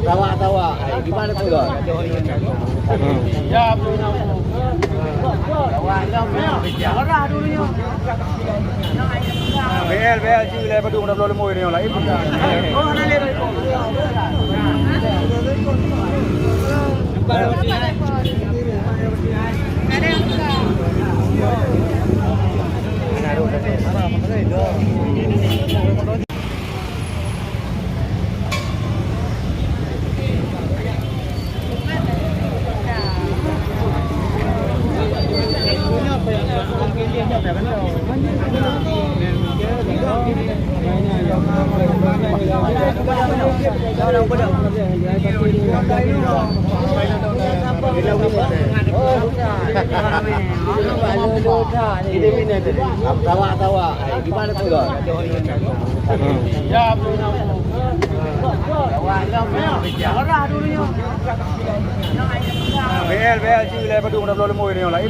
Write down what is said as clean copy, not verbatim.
Tawa-tawa, gimana tuh? Ya, BL juga lepas tu belum mau ini lah. Tawa-tawa, gimana tuh? Ya, BL juga lepas tu belum mau ini lah.